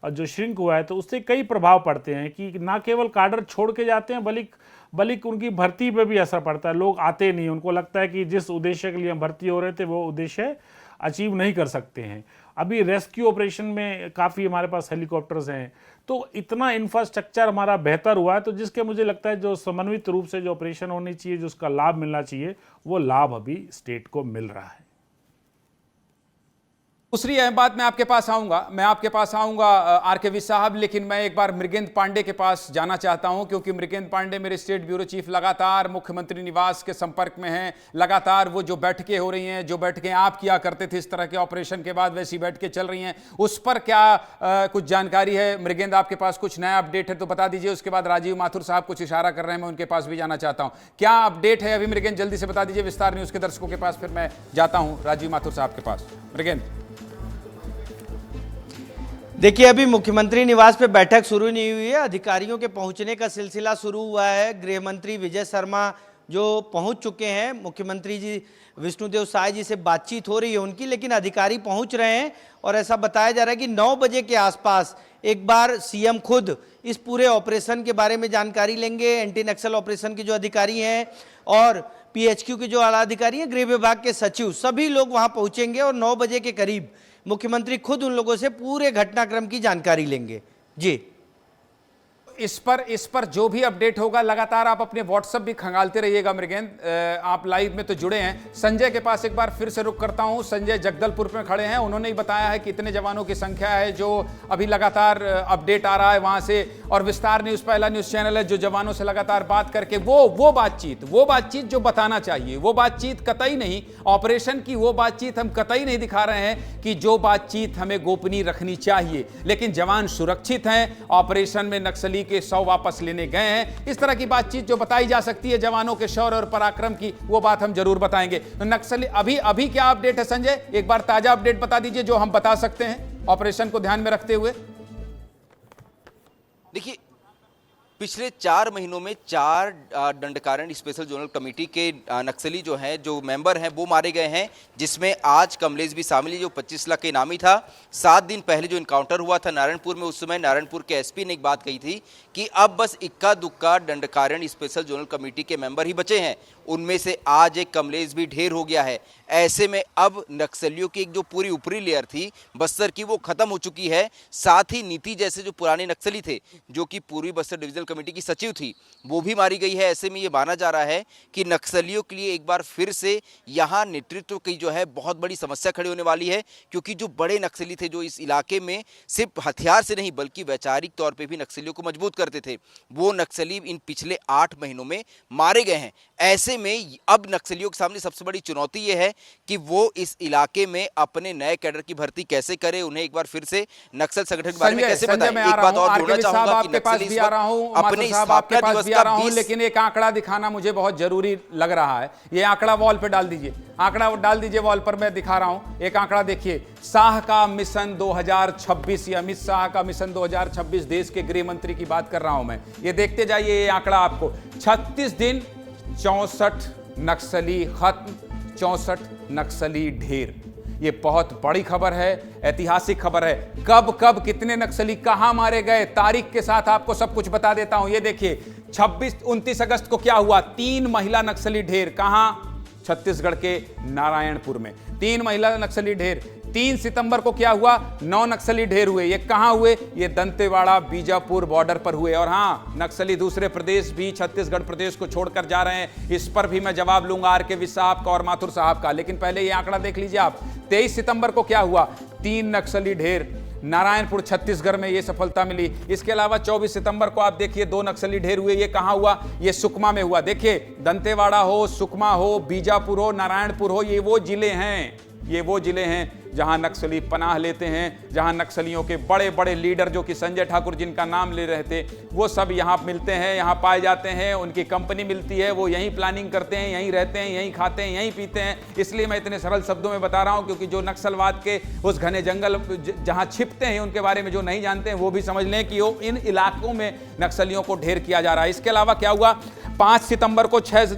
जो श्रिंक हुआ है, तो उससे कई प्रभाव पड़ते हैं कि ना केवल काडर छोड़ के जाते हैं बल्कि उनकी भर्ती पे भी असर पड़ता है। लोग आते नहीं, उनको लगता है कि जिस उद्देश्य के लिए हम भर्ती हो रहे थे वो उद्देश्य अचीव नहीं कर सकते हैं। अभी रेस्क्यू ऑपरेशन में काफ़ी हमारे पास हेलीकॉप्टर्स हैं, तो इतना इंफ्रास्ट्रक्चर हमारा बेहतर हुआ है, तो जिसके मुझे लगता है जो समन्वित रूप से जो ऑपरेशन होनी चाहिए, जो उसका लाभ मिलना चाहिए, वो लाभ अभी स्टेट को मिल रहा है।
दूसरी अहम बात, मैं आपके पास आऊंगा आरकेवी साहब, लेकिन मैं एक बार मृगेंद्र पांडे के पास जाना चाहता हूं, क्योंकि मृगेंद्र पांडे मेरे स्टेट ब्यूरो चीफ लगातार मुख्यमंत्री निवास के संपर्क में हैं। लगातार वो जो बैठकें हो रही हैं, जो बैठकें आप किया करते थे इस तरह के ऑपरेशन के बाद, वैसी बैठकें चल रही हैं, उस पर क्या कुछ जानकारी है? मृगेंद्र, आपके पास कुछ नया अपडेट है तो बता दीजिए। उसके बाद राजीव माथुर साहब कुछ इशारा कर रहे हैं, मैं उनके पास भी जाना चाहता हूं। क्या अपडेट है अभी मृगेंद्र? जल्दी से बता दीजिए विस्तार न्यूज के दर्शकों के पास, फिर मैं जाता हूं राजीव माथुर साहब के पास। मृगेंद्र,
देखिए, अभी मुख्यमंत्री निवास पे बैठक शुरू नहीं हुई है, अधिकारियों के पहुंचने का सिलसिला शुरू हुआ है। गृह मंत्री विजय शर्मा जो पहुंच चुके हैं, मुख्यमंत्री जी विष्णुदेव साय जी से बातचीत हो रही है उनकी, लेकिन अधिकारी पहुंच रहे हैं और ऐसा बताया जा रहा है कि 9 बजे के आसपास एक बार सीएम खुद इस पूरे ऑपरेशन के बारे में जानकारी लेंगे। एंटी नक्सल ऑपरेशन के जो अधिकारी हैं और पीएचक्यू के जो आला अधिकारी हैं, गृह विभाग के सचिव, सभी लोग वहां पहुंचेंगे और 9 बजे के करीब मुख्यमंत्री खुद उन लोगों से पूरे घटनाक्रम की जानकारी लेंगे। जी,
इस पर जो भी अपडेट होगा लगातार आप अपने व्हाट्सएप भी खंगालते रहिएगा। मृगेंद्र, आप लाइव में तो जुड़े हैं। संजय के पास एक बार फिर से रुक करता हूं। संजय जगदलपुर में खड़े हैं, उन्होंने ही बताया है कि इतने जवानों की संख्या है, जो अभी लगातार अपडेट आ रहा है वहां से, और विस्तार न्यूज पहला न्यूज चैनल है जो जवानों से लगातार बात करके वो बातचीत जो बताना चाहिए, वो बातचीत कतई नहीं, ऑपरेशन की वो बातचीत हम कतई नहीं दिखा रहे हैं कि जो बातचीत हमें गोपनीय रखनी चाहिए, लेकिन जवान सुरक्षित हैं, ऑपरेशन में नक्सली के शव वापस लेने गए हैं। इस तरह की बातचीत जो बताई जा सकती है जवानों के शौर्य और पराक्रम की, वो बात हम जरूर बताएंगे। तो नक्सली अभी क्या अपडेट है संजय? एक बार ताजा अपडेट बता दीजिए जो हम बता सकते हैं ऑपरेशन को ध्यान में रखते हुए।
देखिए, पिछले 4 महीनों में 4 दंडकारण स्पेशल जोनल कमेटी के नक्सली जो हैं, जो मेंबर हैं, वो मारे गए हैं, जिसमें आज कमलेश भी शामिल है जो 25 लाख के इनामी था। 7 दिन पहले जो इनकाउंटर हुआ था नारायणपुर में, उस समय नारायणपुर के एसपी ने एक बात कही थी कि अब बस इक्का दुक्का दंडकारण स्पेशल जोनल कमेटी के मेंबर ही बचे हैं, उनमें से आज एक कमलेश भी ढेर हो गया है। ऐसे में अब नक्सलियों की एक जो पूरी ऊपरी लेयर थी बस्तर की, वो खत्म हो चुकी है। साथ ही नीति जैसे जो पुराने नक्सली थे, जो कि पूर्वी बस्तर डिविजनल कमेटी की सचिव थी, वो भी मारी गई है। ऐसे में ये माना जा रहा है कि नक्सलियों के लिए एक बार फिर से यहाँ नेतृत्व की जो है बहुत बड़ी समस्या खड़ी होने वाली है, क्योंकि जो बड़े नक्सली थे, जो इस इलाके में सिर्फ हथियार से नहीं बल्कि वैचारिक तौर पर भी नक्सलियों को मजबूत करते थे, वो नक्सली इन पिछले 8 महीनों में मारे गए हैं। ऐसे में अब नक्सलियों के सामने सबसे बड़ी चुनौती यह है कि वो इस इलाके में अपने नए कैडर की भर्ती कैसे करें, उन्हें एक बार फिर से नक्सल संगठन के बारे में कैसे बताएं। एक बात और जोड़ना चाहूंगा कि नक्सली इस वक्त अपने स्थापना दिवस का 20,
लेकिन एक आंकड़ा दिखाना मुझे बहुत जरूरी लग रहा है। ये आंकड़ा वॉल पे डाल दीजिए, आंकड़ा डाल दीजिए वॉल पर, मैं दिखा रहा हूं। एक आंकड़ा देखिए, शाह का मिशन 2026, या अमित शाह का मिशन 2026, देश के गृह मंत्री की बात कर रहा हूं मैं। ये देखते जाइए, ये आंकड़ा आपको 36 दिन 64 नक्सली खत्म, 64 नक्सली ढेर। ये बहुत बड़ी खबर है, ऐतिहासिक खबर है। कब कितने नक्सली कहां मारे गए, तारीख के साथ आपको सब कुछ बता देता हूं। ये देखिए 29 अगस्त को क्या हुआ? 3 महिला नक्सली ढेर। कहां? छत्तीसगढ़ के नारायणपुर में 3 महिला नक्सली ढेर। 3 सितंबर को क्या हुआ? 9 नक्सली ढेर हुए। ये कहां हुए? ये दंतेवाड़ा बीजापुर बॉर्डर पर हुए। और हां, नक्सली दूसरे प्रदेश भी छत्तीसगढ़ प्रदेश को छोड़कर जा रहे हैं। इस पर भी मैं जवाब लूंगा आर.के. विज साहब का और माथुर साहब का, लेकिन पहले ये आंकड़ा देख लीजिए आप। 23 सितंबर को क्या हुआ? 3 नक्सली ढेर नारायणपुर छत्तीसगढ़ में ये सफलता मिली। इसके अलावा 24 सितंबर को आप देखिए 2 नक्सली ढेर हुए। ये कहां हुआ? ये सुकमा में हुआ। देखिए, दंतेवाड़ा हो, सुकमा हो, बीजापुर हो, नारायणपुर हो, ये वो जिले हैं जहां नक्सली पनाह लेते हैं, जहां नक्सलियों के बड़े बड़े लीडर जो कि संजय ठाकुर जिनका नाम ले रहे थे, वो सब यहां मिलते हैं, यहां पाए जाते हैं। उनकी कंपनी मिलती है, वो यहीं प्लानिंग करते हैं, यहीं रहते हैं, यहीं खाते हैं, यहीं पीते हैं। इसलिए मैं इतने सरल शब्दों में बता रहा हूं, क्योंकि जो नक्सलवाद के उस घने जंगल जहां छिपते हैं, उनके बारे में जो नहीं जानते हैं, वो भी समझ लें कि वो इन इलाकों में नक्सलियों को ढेर किया जा रहा है। इसके अलावा क्या हुआ? 5 सितंबर को 6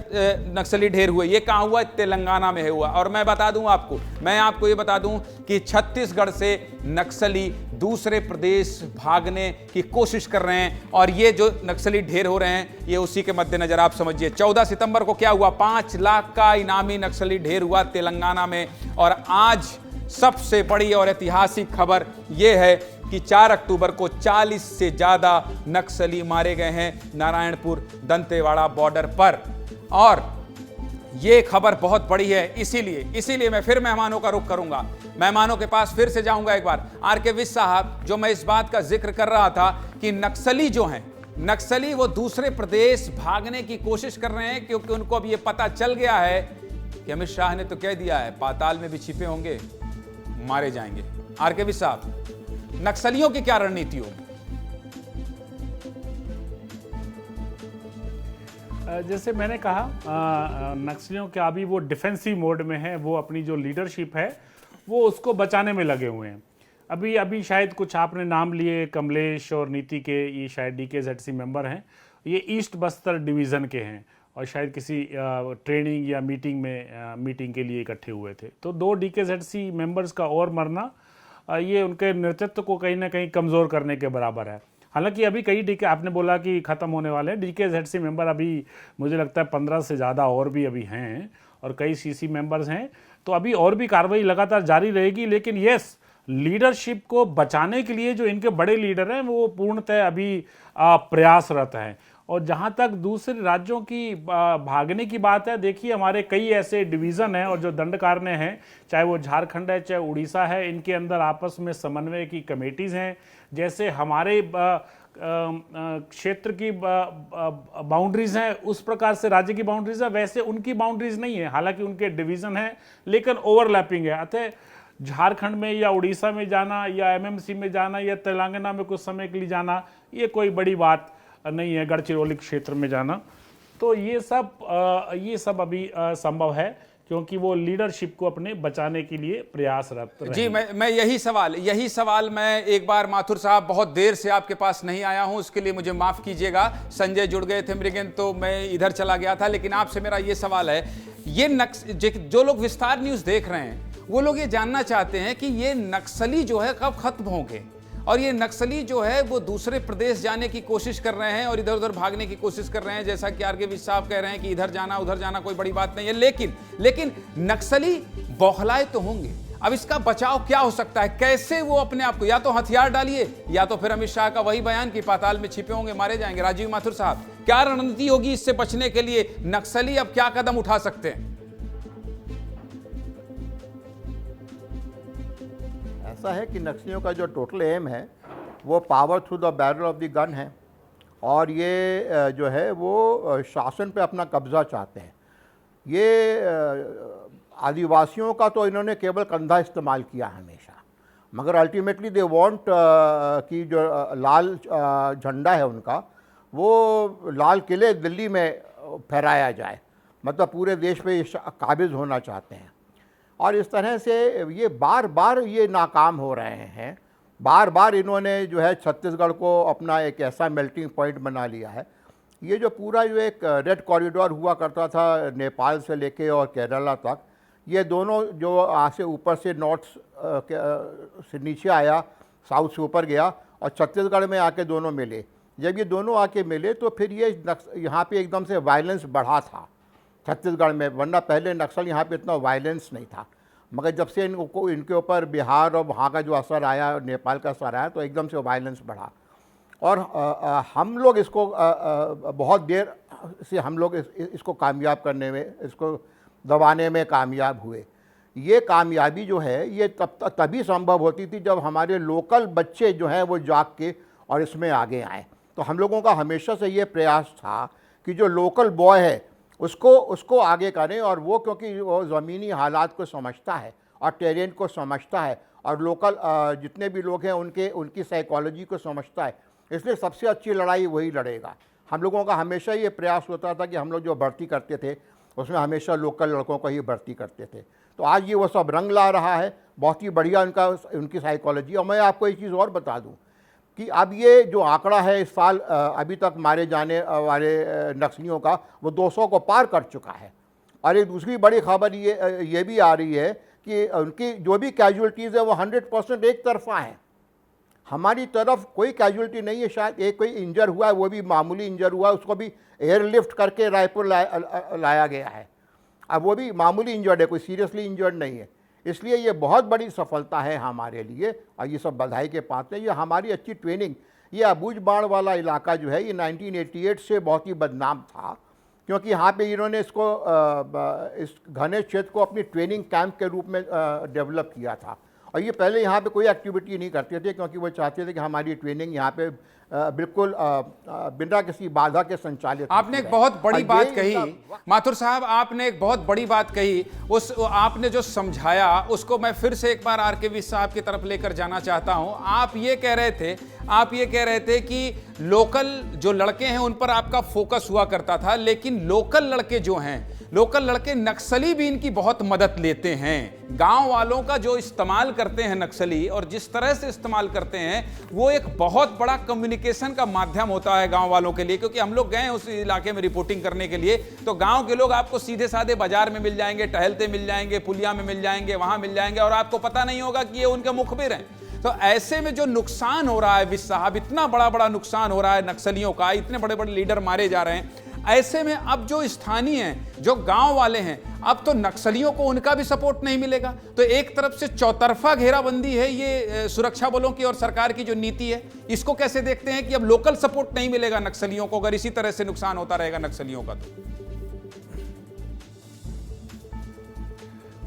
नक्सली ढेर हुए। ये कहां हुआ? तेलंगाना में हुआ। और मैं आपको ये बता दूं कि छत्तीसगढ़ से नक्सली दूसरे प्रदेश भागने की कोशिश कर रहे हैं, और ये जो नक्सली ढेर हो रहे हैं, ये उसी के मद्देनजर आप समझिए। 14 सितंबर को क्या हुआ? 5 लाख का इनामी नक्सली ढेर हुआ तेलंगाना में। और आज सबसे बड़ी और ऐतिहासिक खबर यह है कि 4 अक्टूबर को 40 से ज्यादा नक्सली मारे गए हैं नारायणपुर दंतेवाड़ा बॉर्डर पर। और ये खबर बहुत बड़ी है, इसीलिए मैं फिर मेहमानों का रुख करूंगा, मेहमानों के पास फिर से जाऊंगा एक बार। आर.के. विज साहब, जो मैं इस बात का जिक्र कर रहा था कि नक्सली जो हैं, नक्सली वो दूसरे प्रदेश भागने की कोशिश कर रहे हैं, क्योंकि उनको अब ये पता चल गया है कि अमित शाह ने तो कह दिया है, पाताल में भी छिपे होंगे, मारे जाएंगे। आर.के. विज साहब, नक्सलियों की क्या रणनीति होगी?
जैसे मैंने कहा, नक्सलियों के अभी वो डिफेंसिव मोड में है, वो अपनी जो लीडरशिप है वो उसको बचाने में लगे हुए हैं। अभी शायद कुछ आपने नाम लिए, कमलेश और नीति के, ये शायद DKZC मेंबर हैं, ये ईस्ट बस्तर डिवीज़न के हैं और शायद किसी ट्रेनिंग या मीटिंग के लिए इकट्ठे हुए थे। तो 2 DKZC मेंबर्स का और मरना ये उनके नेतृत्व को कहीं ना कहीं कमज़ोर करने के बराबर है। हालांकि अभी कई आपने बोला कि ख़त्म होने वाले हैं, DKZC मेंबर अभी मुझे लगता है 15 से ज़्यादा और भी अभी हैं, और कई CC मेंबर्स हैं। तो अभी और भी कार्रवाई लगातार जारी रहेगी। लेकिन यस, लीडरशिप को बचाने के लिए जो इनके बड़े लीडर हैं वो पूर्णतः अभी प्रयासरत हैं। और जहां तक दूसरे राज्यों की भागने की बात है, देखिए हमारे कई ऐसे डिवीज़न हैं और जो दंडकारण्य हैं, चाहे वो झारखंड है चाहे उड़ीसा है, इनके अंदर आपस में समन्वय की कमेटीज़ हैं। जैसे हमारे क्षेत्र की बाउंड्रीज हैं, उस प्रकार से राज्य की बाउंड्रीज है, वैसे उनकी बाउंड्रीज नहीं है। हालांकि उनके डिवीज़न हैं लेकिन ओवरलैपिंग है। अतः झारखंड में या उड़ीसा में जाना या MMC में जाना या तेलंगाना में कुछ समय के लिए जाना, ये कोई बड़ी बात नहीं है। गढ़चिरौली क्षेत्र में जाना, तो ये सब अभी संभव है, क्योंकि वो लीडरशिप को अपने बचाने के लिए प्रयासरत रहे।
जी, मैं यही सवाल मैं एक बार, माथुर साहब बहुत देर से आपके पास नहीं आया हूं, उसके लिए मुझे माफ कीजिएगा। संजय जुड़ गए थे मृगेंद्र, तो मैं इधर चला गया था। लेकिन आपसे मेरा ये सवाल है, ये जो लोग विस्तार न्यूज देख रहे हैं, वो लोग ये जानना चाहते हैं कि ये नक्सली जो है कब खत्म होंगे, और ये नक्सली जो है वो दूसरे प्रदेश जाने की कोशिश कर रहे हैं और इधर उधर भागने की कोशिश कर रहे हैं। जैसा कि आर.के. विज साहब कह रहे हैं कि इधर जाना उधर जाना कोई बड़ी बात नहीं है, लेकिन नक्सली बौखलाए तो होंगे। अब इसका बचाव क्या हो सकता है? कैसे वो अपने आप को, या तो हथियार डालिए, या तो फिर अमित शाह का वही बयान कि पाताल में छिपे होंगे, मारे जाएंगे। राजीव माथुर साहब, क्या रणनीति होगी इससे बचने के लिए? नक्सली अब क्या कदम उठा सकते हैं?
ऐसा है कि नक्सलियों का जो टोटल एम है वो power through the barrel of the gun है, और ये जो है वो शासन पे अपना कब्जा चाहते हैं। ये आदिवासियों का तो इन्होंने केवल कंधा इस्तेमाल किया हमेशा, मगर अल्टीमेटली दे वांट कि जो लाल झंडा है उनका, वो लाल किले दिल्ली में फहराया जाए, मतलब पूरे देश पे काबिज होना चाहते हैं। और इस तरह से ये बार बार ये नाकाम हो रहे हैं। बार बार इन्होंने जो है छत्तीसगढ़ को अपना एक ऐसा मेल्टिंग पॉइंट बना लिया है। ये जो पूरा जो एक रेड कॉरिडोर हुआ करता था नेपाल से लेके और केरला तक, ये दोनों जो यहाँ से ऊपर से नॉर्थ से नीचे आया, साउथ से ऊपर गया और छत्तीसगढ़ में आके दोनों मिले, जब ये दोनों आके मिले तो फिर ये यहाँ पे एकदम से वायलेंस बढ़ा था छत्तीसगढ़ में, वरना पहले नक्सल यहाँ पे इतना वायलेंस नहीं था। मगर जब से इनके ऊपर बिहार और वहाँ का जो असर आया, नेपाल का असर आया, तो एकदम से वायलेंस बढ़ा। और हम लोग इसको बहुत देर से हम लोग इसको कामयाब करने में, इसको दबाने में कामयाब हुए। ये कामयाबी जो है ये तभी संभव होती थी जब हमारे लोकल बच्चे जो हैं वो जाग के और इसमें आगे आए। तो हम लोगों का हमेशा से ये प्रयास था कि जो लोकल बॉय है उसको आगे करें, और वो क्योंकि वो ज़मीनी हालात को समझता है और टेरेन को समझता है और लोकल जितने भी लोग हैं उनकी साइकोलॉजी को समझता है, इसलिए सबसे अच्छी लड़ाई वही लड़ेगा। हम लोगों का हमेशा ये प्रयास होता था कि हम लोग जो भर्ती करते थे उसमें हमेशा लोकल लड़कों को ही भर्ती करते थे। तो आज ये वो सब रंग ला रहा है, बहुत ही बढ़िया उनकी साइकोलॉजी। और मैं आपको एक चीज़ और बता दूं कि अब ये जो आंकड़ा है इस साल अभी तक मारे जाने वाले नक्सलियों का, वो 200 को पार कर चुका है। और एक दूसरी बड़ी खबर ये भी आ रही है कि उनकी जो भी कैजुअल्टीज़ है वो 100% एक तरफा है। हमारी तरफ कोई कैजुअल्टी नहीं है। शायद एक कोई इंजर हुआ है, वो भी मामूली इंजर हुआ है, उसको भी एयरलिफ्ट करके रायपुर लाया गया है। अब वो भी मामूली इंजर्ड है, कोई सीरियसली इंजर्ड नहीं है। इसलिए ये बहुत बड़ी सफलता है हमारे लिए और ये सब बधाई के पात्र हैं। ये हमारी अच्छी ट्रेनिंग, ये अबूझमाड़ वाला इलाका जो है ये 1988 से बहुत ही बदनाम था, क्योंकि यहाँ पे इन्होंने इसको इस घने क्षेत्र को अपनी ट्रेनिंग कैंप के रूप में डेवलप किया था। और ये पहले यहाँ पे कोई एक्टिविटी नहीं करते थे, क्योंकि वो चाहते थे कि हमारी ट्रेनिंग यहाँ पे बिल्कुल बिना किसी बाधा के संचालित।
आपने एक बहुत बड़ी बात कही माथुर साहब, आपने एक बहुत बड़ी बात कही। आपने जो समझाया उसको मैं फिर से एक बार आरकेवी साहब की तरफ लेकर जाना चाहता हूं। आप ये कह रहे थे कि लोकल जो लड़के हैं उन पर आपका फोकस हुआ करता था, लेकिन लोकल लड़के नक्सली भी इनकी बहुत मदद लेते हैं। गांव वालों का जो इस्तेमाल करते हैं नक्सली, और जिस तरह से इस्तेमाल करते हैं, वो एक बहुत बड़ा कम्युनिकेशन का माध्यम होता है गांव वालों के लिए। क्योंकि हम लोग गए उस इलाके में रिपोर्टिंग करने के लिए, तो गांव के लोग आपको सीधे साधे बाजार में मिल जाएंगे, टहलते मिल जाएंगे, पुलिया में मिल जाएंगे, वहां मिल जाएंगे, और आपको पता नहीं होगा कि ये उनके मुखबिर हैं। तो ऐसे में जो नुकसान हो रहा है विश साहब, इतना बड़ा नुकसान हो रहा है नक्सलियों का, इतने बड़े लीडर मारे जा रहे हैं, ऐसे में अब जो स्थानीय हैं, जो गांव वाले हैं, अब तो नक्सलियों को उनका भी सपोर्ट नहीं मिलेगा। तो एक तरफ से चौतरफा घेराबंदी है ये सुरक्षा बलों की और सरकार की जो नीति है, इसको कैसे देखते हैं कि अब लोकल सपोर्ट नहीं मिलेगा नक्सलियों को, अगर इसी तरह से नुकसान होता रहेगा नक्सलियों का? तो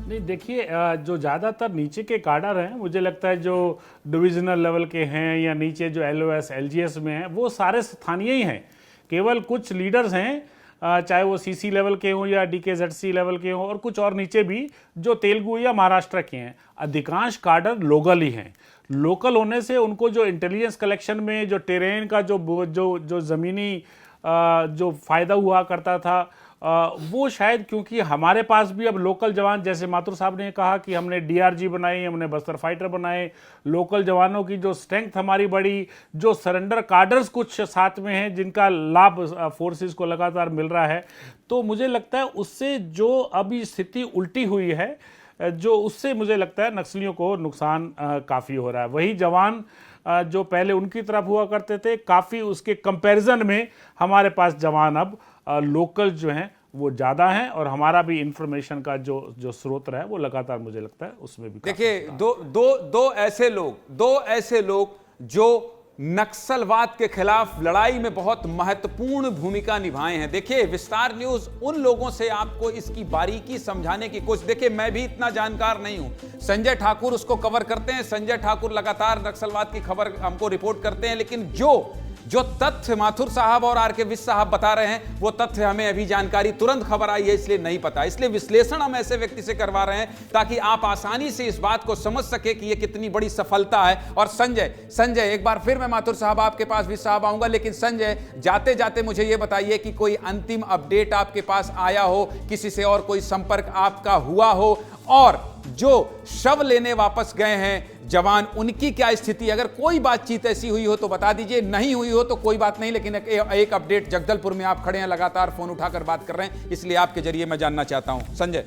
नहीं, देखिए, जो ज़्यादातर नीचे के काडर हैं, मुझे लगता है जो डिविजनल लेवल के हैं या नीचे जो LOS LGS में हैं, वो सारे स्थानीय ही हैं। केवल कुछ लीडर्स हैं, चाहे वो CC लेवल के हों या DKZC लेवल के हों, और कुछ और नीचे भी जो तेलुगु या महाराष्ट्र के हैं। अधिकांश काडर लोकल ही हैं। लोकल होने से उनको जो इंटेलिजेंस कलेक्शन में जो टेरेन का जो ज़मीनी जो फ़ायदा हुआ करता था, वो शायद, क्योंकि हमारे पास भी अब लोकल जवान, जैसे माथुर साहब ने कहा कि हमने DRG बनाए, हमने बस्तर फाइटर बनाए, लोकल जवानों की जो स्ट्रेंथ हमारी बढ़ी, जो सरेंडर कार्डर्स कुछ साथ में हैं जिनका लाभ फोर्सेस को लगातार मिल रहा है, तो मुझे लगता है उससे जो अभी स्थिति उल्टी हुई है, जो उससे मुझे लगता है नक्सलियों को नुकसान काफ़ी हो रहा है। वही जवान जो पहले उनकी तरफ हुआ करते थे, काफ़ी उसके कंपैरिजन में हमारे पास जवान अब लोकल जो हैं वो ज़्यादा हैं, और हमारा भी इंफॉर्मेशन का जो स्रोत रहा है वो लगातार मुझे लगता है उसमें भी।
देखिए, दो ऐसे लोग जो नक्सलवाद के खिलाफ लड़ाई में बहुत महत्वपूर्ण भूमिका निभाए हैं। देखिए, विस्तार न्यूज उन लोगों से आपको इसकी बारीकी समझाने की कोशिश, देखिए मैं भी इतना जानकार नहीं हूं, संजय ठाकुर उसको कवर करते हैं, संजय ठाकुर लगातार नक्सलवाद की खबर हमको रिपोर्ट करते हैं, लेकिन जो तथ्य माथुर साहब और आरके विश साहब बता रहे हैं, वो तथ्य हमें अभी जानकारी तुरंत खबर आई है, इसलिए नहीं पता। इसलिए विश्लेषण हम ऐसे व्यक्ति से करवा रहे हैं ताकि आप आसानी से इस बात को समझ सके कि ये कितनी बड़ी सफलता है। और संजय एक बार फिर मैं माथुर साहब आपके पास विश साहब आऊंगा, लेकिन संजय जाते जाते मुझे ये बताइए कि कोई अंतिम अपडेट आपके पास आया हो, किसी से और कोई संपर्क आपका हुआ हो, और जो शव लेने वापस गए हैं जवान, उनकी क्या स्थिति, अगर कोई बातचीत ऐसी हुई हो तो बता दीजिए, नहीं हुई हो तो कोई बात नहीं, लेकिन एक अपडेट, जगदलपुर में आप खड़े हैं, लगातार फोन उठाकर बात कर रहे हैं, इसलिए आपके जरिए मैं जानना चाहता हूं। संजय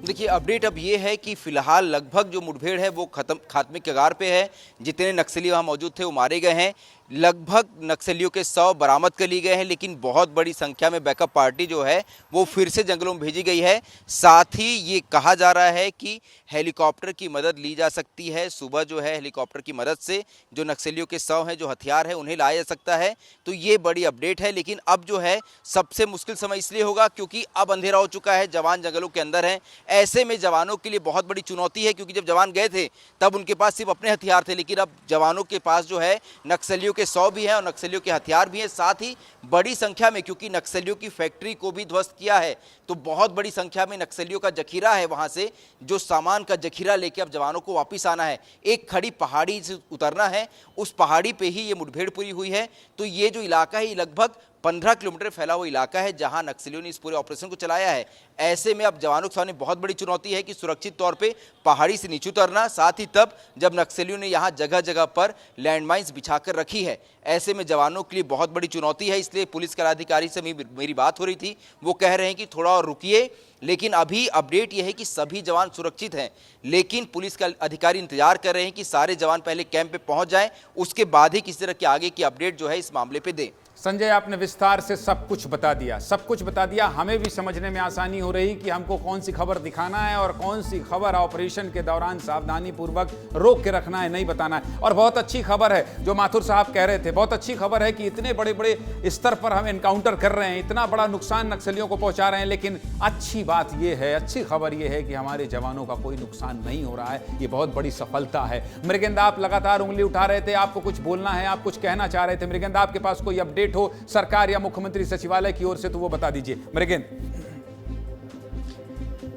देखिए अपडेट अब ये है कि फिलहाल लगभग जो मुठभेड़ है वो खात्मे के कगार पे है। जितने नक्सली वहाँ मौजूद थे वो मारे गए हैं। लगभग नक्सलियों के 100 बरामद कर लिए गए हैं, लेकिन बहुत बड़ी संख्या में बैकअप पार्टी जो है वो फिर से जंगलों में भेजी गई है। साथ ही ये कहा जा रहा है कि हेलीकॉप्टर की मदद ली जा सकती है। सुबह जो है हेलीकॉप्टर की मदद से जो नक्सलियों के 100 हैं, जो हथियार है, उन्हें लाया जा सकता है। तो ये बड़ी अपडेट है। लेकिन अब जो है सबसे मुश्किल समय इसलिए होगा क्योंकि अब अंधेरा हो चुका है, जवान जंगलों के अंदर हैं। ऐसे में जवानों के लिए बहुत बड़ी चुनौती है, क्योंकि जब जवान गए थे तब उनके पास सिर्फ अपने हथियार थे, लेकिन अब जवानों के पास जो है नक्सलियों के 100 भी हैं और नक्सलियों के हथियार भी हैं। साथ ही बड़ी संख्या में, क्योंकि नक्सलियों की फैक्ट्री को भी ध्वस्त किया है, तो बहुत बड़ी संख्या में नक्सलियों का जखीरा है। वहां से जो सामान का जखीरा लेके अब जवानों को वापस आना है, एक खड़ी पहाड़ी से उतरना है, उस पहाड़ी पे ही ये मुठभेड़ पूरी हुई है। तो ये जो इलाका है ये लगभग 15 किलोमीटर फैला हुआ इलाका है जहां नक्सलियों ने इस पूरे ऑपरेशन को चलाया है। ऐसे में अब जवानों के सामने बहुत बड़ी चुनौती है कि सुरक्षित तौर पे पहाड़ी से नीचे उतरना, साथ ही तब जब नक्सलियों ने यहां जगह जगह पर लैंडमाइंस बिछाकर रखी है। ऐसे में जवानों के लिए बहुत बड़ी चुनौती है। इसलिए पुलिस के अधिकारी से मेरी बात हो रही थी, वो कह रहे हैं कि थोड़ा और रुकिए। लेकिन अभी अपडेट यह है कि सभी जवान सुरक्षित हैं, लेकिन पुलिस के अधिकारी इंतजार कर रहे हैं कि सारे जवान पहले कैंप पे पहुंच जाएं, उसके बाद ही किसी तरह की आगे की अपडेट जो है इस मामले पे दें।
संजय, आपने विस्तार से सब कुछ बता दिया, सब कुछ बता दिया। हमें भी समझने में आसानी हो रही कि हमको कौन सी खबर दिखाना है और कौन सी खबर ऑपरेशन के दौरान सावधानी पूर्वक रोक के रखना है, नहीं बताना है। और बहुत अच्छी खबर है जो माथुर साहब कह रहे थे, बहुत अच्छी खबर है कि इतने बड़े बड़े स्तर पर हम एनकाउंटर कर रहे हैं, इतना बड़ा नुकसान नक्सलियों को पहुंचा रहे हैं, लेकिन अच्छी बात यह है, अच्छी खबर यह है कि हमारे जवानों का कोई नुकसान नहीं हो रहा है। ये बहुत बड़ी सफलता है। मृगेंद्र, आप लगातार उंगली उठा रहे थे, आपको कुछ बोलना है, आप कुछ कहना चाह रहे थे। मृगेंद्र, आपके पास कोई अपडेट हो सरकार या मुख्यमंत्री सचिवालय की ओर से तो वो बता दीजिए। मृगेंद्र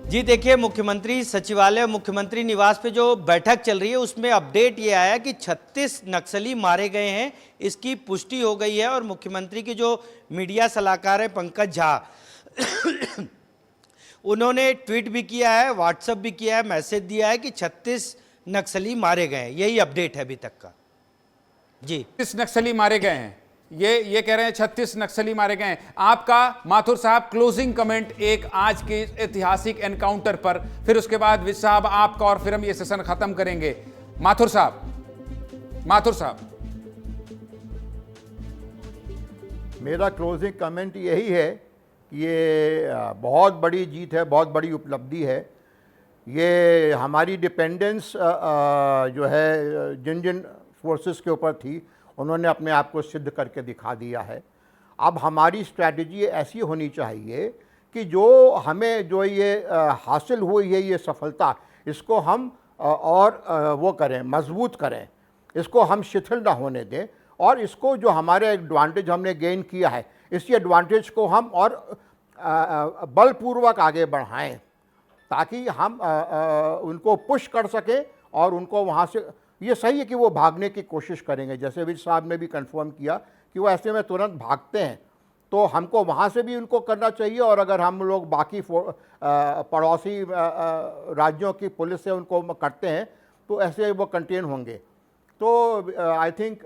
जी, देखिए मुख्यमंत्री सचिवालय और मुख्यमंत्री निवास पे जो बैठक चल रही है उसमें अपडेट ये आया कि 36 नक्सली मारे गए हैं, इसकी पुष्टि हो गई है। और मुख्यमंत्री के जो मीडिया सलाहकार है पंकज झा उन्होंने ट्वीट भी किया है, व्हाट्सएप भी किया है, मैसेज दिया है कि 36 नक्सली मारे गए हैं। यही अपडेट है अभी तक का। जी,
36 नक्सली मारे गए हैं, ये कह रहे हैं 36 नक्सली मारे गए हैं। आपका माथुर साहब क्लोजिंग कमेंट एक आज के ऐतिहासिक एनकाउंटर पर, फिर उसके बाद विज साहब आपका, और फिर हम ये सेशन खत्म करेंगे। माथुर साहब
मेरा क्लोजिंग कमेंट यही है कि ये बहुत बड़ी जीत है, बहुत बड़ी उपलब्धि है। ये हमारी डिपेंडेंस जो है जिन जिन फोर्सेस के ऊपर थी उन्होंने अपने आप को सिद्ध करके दिखा दिया है। अब हमारी स्ट्रैटेजी ऐसी होनी चाहिए कि जो हमें जो ये हासिल हुई है ये सफलता, इसको हम और वो करें, मजबूत करें, इसको हम शिथिल ना होने दें, और इसको जो हमारे एडवांटेज हमने गेन किया है इसी एडवांटेज को हम और बलपूर्वक आगे बढ़ाएं, ताकि हम उनको पुश कर सकें और उनको वहाँ से, ये सही है कि वो भागने की कोशिश करेंगे, जैसे विज साहब ने भी कंफर्म किया कि वो ऐसे में तुरंत भागते हैं, तो हमको वहाँ से भी उनको करना चाहिए। और अगर हम लोग बाकी पड़ोसी राज्यों की पुलिस से उनको करते हैं तो ऐसे वो कंटेन होंगे। तो I think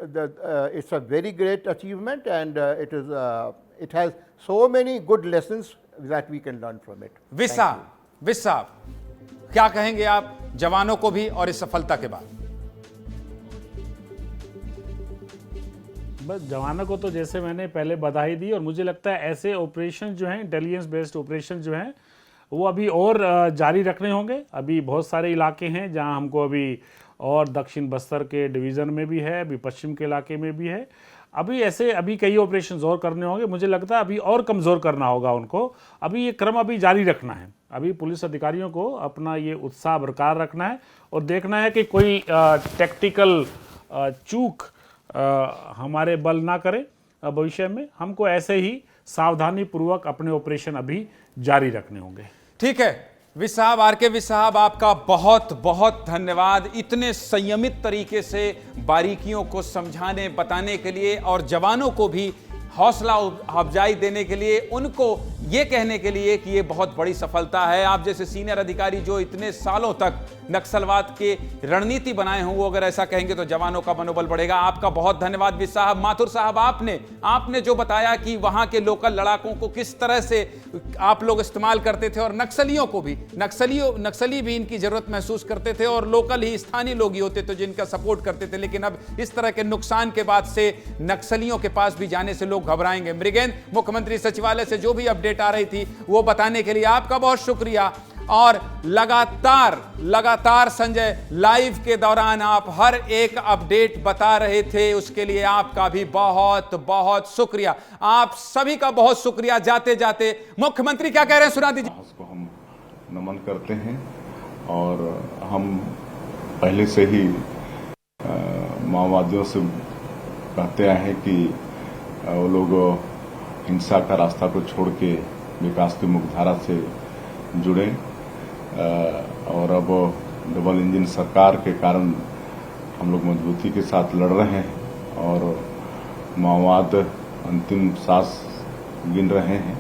it's a very great achievement and it has so many good lessons that we can learn from it.
Vij साहब क्या कहेंगे आप जवानों को भी और इस सफलता के बाद?
बस जवानों को तो जैसे मैंने पहले बधाई दी, और मुझे लगता है ऐसे ऑपरेशन जो हैं, इंटेलिजेंस बेस्ड ऑपरेशन जो हैं, वो अभी और जारी रखने होंगे। अभी बहुत सारे इलाके हैं जहां हमको अभी, और दक्षिण बस्तर के डिवीज़न में भी है, अभी पश्चिम के इलाके में भी है, अभी कई ऑपरेशन और करने होंगे। मुझे लगता है अभी और कमज़ोर करना होगा उनको। अभी ये क्रम अभी जारी रखना है। अभी पुलिस अधिकारियों को अपना ये उत्साह बरकरार रखना है और देखना है कि कोई टेक्टिकल चूक हमारे बल ना करे भविष्य में। हमको ऐसे ही सावधानी पूर्वक अपने ऑपरेशन अभी जारी रखने होंगे।
ठीक है विज साहब, आर.के. विज साहब, आपका बहुत बहुत धन्यवाद इतने संयमित तरीके से बारीकियों को समझाने बताने के लिए और जवानों को भी हौसला अफजाई देने के लिए, उनको ये कहने के लिए कि ये बहुत बड़ी सफलता है। आप जैसे सीनियर अधिकारी जो इतने सालों तक नक्सलवाद के रणनीति बनाए हों, वो अगर ऐसा कहेंगे तो जवानों का मनोबल बढ़ेगा। आपका बहुत धन्यवाद विज साहब। माथुर साहब, आपने जो बताया कि वहां के लोकल लड़ाकों को किस तरह से आप लोग इस्तेमाल करते थे और नक्सलियों को भी, नक्सली भी इनकी जरूरत महसूस करते थे और लोकल ही स्थानीय लोग ही होते थे जिनका सपोर्ट करते थे, लेकिन अब इस तरह के नुकसान के बाद से नक्सलियों के पास भी जाने से लोग घबराएंगे। मृगेंद्र, मुख्यमंत्री सचिवालय से जो भी अपडेट आ रही थी वो बताने के लिए आपका बहुत शुक्रिया। और लगातार संजय, लाइव के दौरान आप हर एक अपडेट बता रहे थे, उसके लिए आपका भी बहुत बहुत शुक्रिया। आप सभी का बहुत शुक्रिया। जाते जाते मुख्यमंत्री क्या कह रहे हैं सुना दीजिए।
उसको हम नमन करते हैं और हम पहले से ही माओवादियों से कहते आए हैं कि वो लोग हिंसा का रास्ता को छोड़ के विकास की मुख्यधारा से जुड़े और अब डबल इंजन सरकार के कारण हम लोग मजबूती के साथ लड़ रहे हैं और माओवाद अंतिम सांस गिन रहे हैं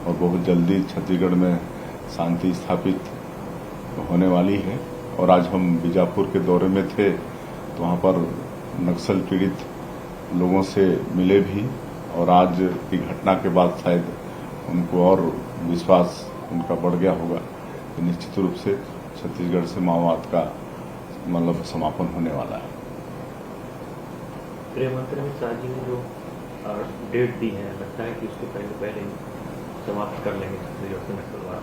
और बहुत जल्दी छत्तीसगढ़ में शांति स्थापित होने वाली है। और आज हम बीजापुर के दौरे में थे तो वहाँ पर नक्सल पीड़ित लोगों से मिले भी और आज की घटना के बाद शायद उनको और विश्वास उनका बढ़ गया होगा कि निश्चित रूप से छत्तीसगढ़ से माओवाद का मतलब समापन होने वाला है।
गृह मंत्री अमित शाह जी ने जो डेट दी है, लगता है कि उसके पहले ही समाप्त कर लेंगे छत्तीसगढ़ से नक्सलवाद।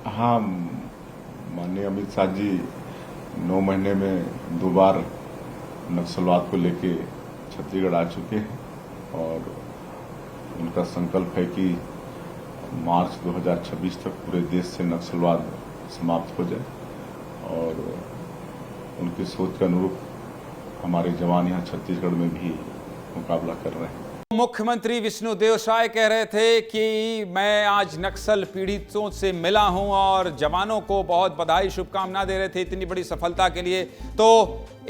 हाँ, माननीय अमित शाह जी 9 महीने में 2 बार नक्सलवाद को लेके छत्तीसगढ़ आ चुके हैं और उनका संकल्प है कि मार्च 2026 तक पूरे देश से नक्सलवाद समाप्त हो जाए और उनकी सोच के अनुरूप हमारे जवान यहाँ छत्तीसगढ़ में भी मुकाबला कर रहे हैं।
मुख्यमंत्री विष्णुदेव साय कह रहे थे कि मैं आज नक्सल पीड़ितों से मिला हूं और जवानों को बहुत बधाई शुभकामना दे रहे थे इतनी बड़ी सफलता के लिए। तो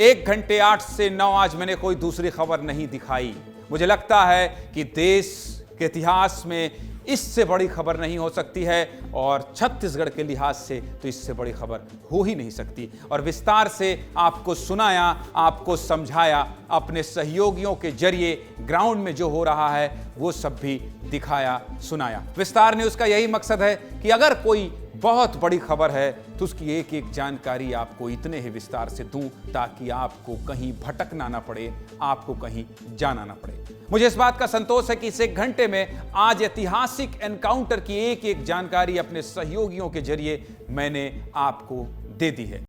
1 घंटे 8 से 9 आज मैंने कोई दूसरी खबर नहीं दिखाई। मुझे लगता है कि देश के इतिहास में इससे बड़ी खबर नहीं हो सकती है और छत्तीसगढ़ के लिहाज से तो इससे बड़ी खबर हो ही नहीं सकती। और विस्तार से आपको सुनाया, आपको समझाया, अपने सहयोगियों के जरिए ग्राउंड में जो हो रहा है वो सब भी दिखाया, सुनाया। विस्तार न्यूज़ का यही मकसद है कि अगर कोई बहुत बड़ी खबर है तो उसकी एक एक जानकारी आपको इतने ही विस्तार से दूं ताकि आपको कहीं भटकना ना पड़े, आपको कहीं जाना ना पड़े। मुझे इस बात का संतोष है कि इस 1 घंटे में आज ऐतिहासिक एनकाउंटर की एक एक जानकारी अपने सहयोगियों के जरिए मैंने आपको दे दी है।